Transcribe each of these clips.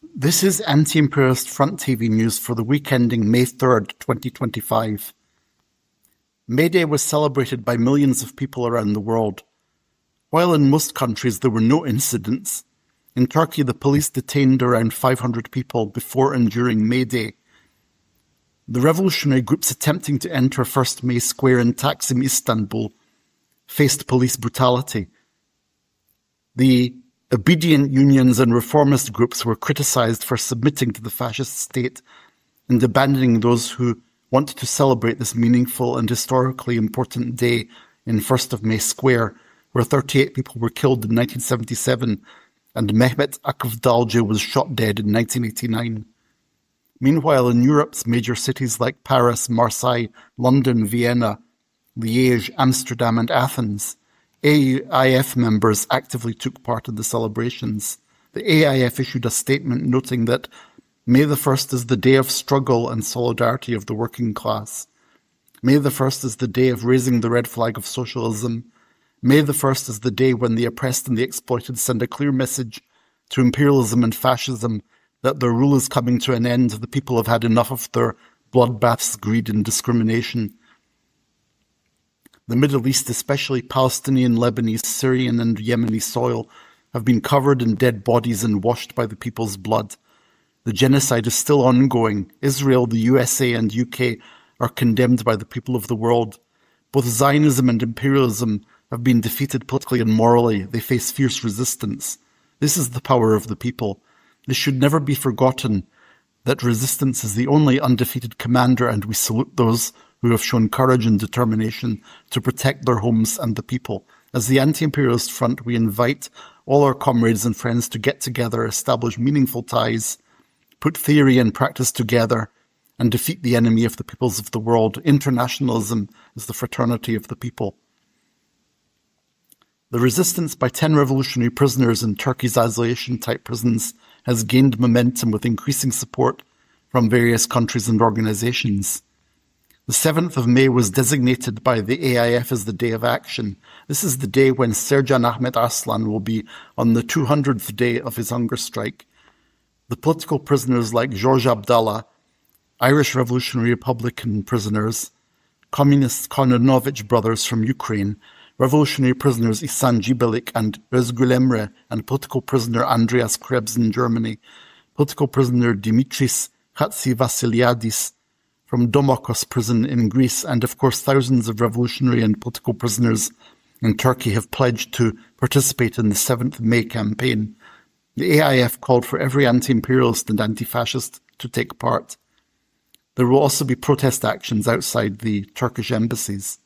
This is Anti-Imperialist Front TV news for the week ending May 3rd, 2025. Mayday was celebrated by millions of people around the world. While in most countries there were no incidents, in Turkey the police detained around 500 people before and during Mayday. The revolutionary groups attempting to enter 1st May Square in Taksim, Istanbul, faced police brutality. The obedient unions and reformist groups were criticized for submitting to the fascist state and abandoning those who wanted to celebrate this meaningful and historically important day in 1st of May Square, where 38 people were killed in 1977 and Mehmet Akifdalci was shot dead in 1989. Meanwhile, in Europe's major cities like Paris, Marseille, London, Vienna, Liège, Amsterdam and Athens, AIF members actively took part in the celebrations. The AIF issued a statement noting that May the 1st is the day of struggle and solidarity of the working class. May the 1st is the day of raising the red flag of socialism. May the 1st is the day when the oppressed and the exploited send a clear message to imperialism and fascism that their rule is coming to an end. The people have had enough of their bloodbaths, greed and discrimination. The Middle East, especially Palestinian, Lebanese, Syrian and Yemeni soil, have been covered in dead bodies and washed by the people's blood. The genocide is still ongoing. Israel, the USA and UK are condemned by the people of the world. Both Zionism and imperialism have been defeated politically and morally. They face fierce resistance. This is the power of the people. This should never be forgotten, that resistance is the only undefeated commander, and we salute those who have shown courage and determination to protect their homes and the people. As the Anti-Imperialist Front, we invite all our comrades and friends to get together, establish meaningful ties, put theory and practice together, and defeat the enemy of the peoples of the world. Internationalism is the fraternity of the people. The resistance by 10 revolutionary prisoners in Turkey's isolation-type prisons has gained momentum with increasing support from various countries and organizations. The 7th of May was designated by the AIF as the Day of Action. This is the day when Serjan Ahmet Arslan will be on the 200th day of his hunger strike. The political prisoners like George Abdallah, Irish Revolutionary Republican prisoners, Communist Kononovich brothers from Ukraine, revolutionary prisoners Ihsan Cibelik and Özgül Emre, and political prisoner Andreas Krebs in Germany, political prisoner Dimitris Hatzivassiliadis from Domokos prison in Greece, and of course thousands of revolutionary and political prisoners in Turkey have pledged to participate in the 7th May campaign. The AIF called for every anti-imperialist and anti-fascist to take part. There will also be protest actions outside the Turkish embassies.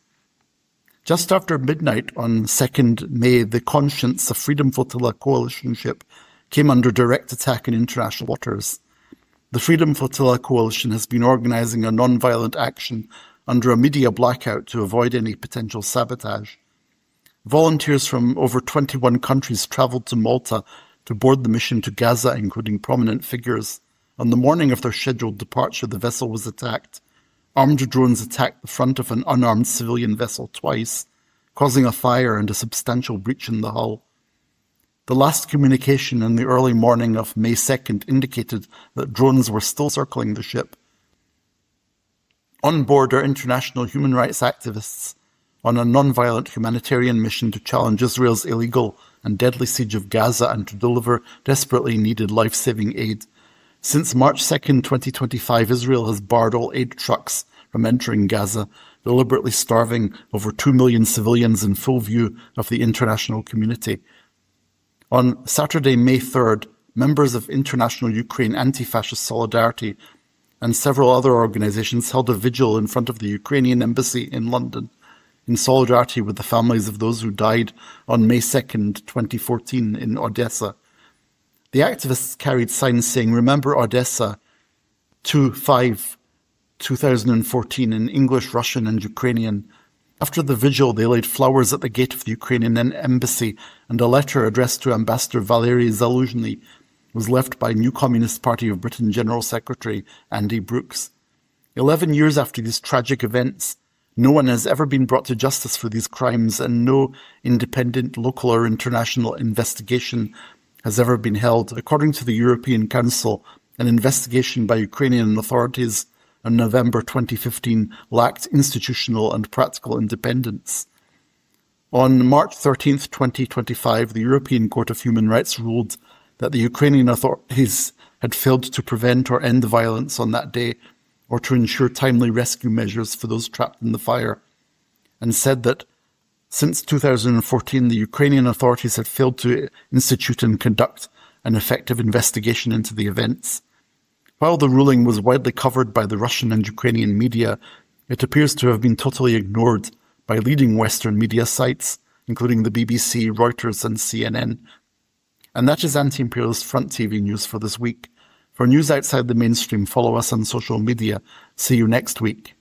Just after midnight on 2nd May, the Conscience, a Freedom Flotilla coalition ship, came under direct attack in international waters. The Freedom Flotilla coalition has been organizing a non-violent action under a media blackout to avoid any potential sabotage. Volunteers from over 21 countries traveled to Malta to board the mission to Gaza, including prominent figures. On the morning of their scheduled departure, the vessel was attacked. Armed drones attacked the front of an unarmed civilian vessel twice, causing a fire and a substantial breach in the hull. The last communication in the early morning of May 2nd indicated that drones were still circling the ship. On board are international human rights activists on a non-violent humanitarian mission to challenge Israel's illegal and deadly siege of Gaza and to deliver desperately needed life-saving aid. Since March 2nd, 2025, Israel has barred all aid trucks from entering Gaza, deliberately starving over 2 million civilians in full view of the international community. On Saturday, May 3rd, members of International Ukraine Anti-Fascist Solidarity and several other organizations held a vigil in front of the Ukrainian embassy in London in solidarity with the families of those who died on May 2nd, 2014 in Odessa. The activists carried signs saying, "Remember Odessa 2/5/2014 in English, Russian and Ukrainian. After the vigil, they laid flowers at the gate of the Ukrainian embassy, and a letter addressed to Ambassador Valery Zaluzhny was left by New Communist Party of Britain General Secretary Andy Brooks. 11 years after these tragic events, no one has ever been brought to justice for these crimes, and no independent local or international investigation has ever been held. According to the European Council, an investigation by Ukrainian authorities in November 2015 lacked institutional and practical independence. On March 13, 2025, the European Court of Human Rights ruled that the Ukrainian authorities had failed to prevent or end the violence on that day or to ensure timely rescue measures for those trapped in the fire, and said that since 2014, the Ukrainian authorities had failed to institute and conduct an effective investigation into the events. While the ruling was widely covered by the Russian and Ukrainian media, it appears to have been totally ignored by leading Western media sites, including the BBC, Reuters, and CNN. And that is Anti-Imperialist Front TV news for this week. For news outside the mainstream, follow us on social media. See you next week.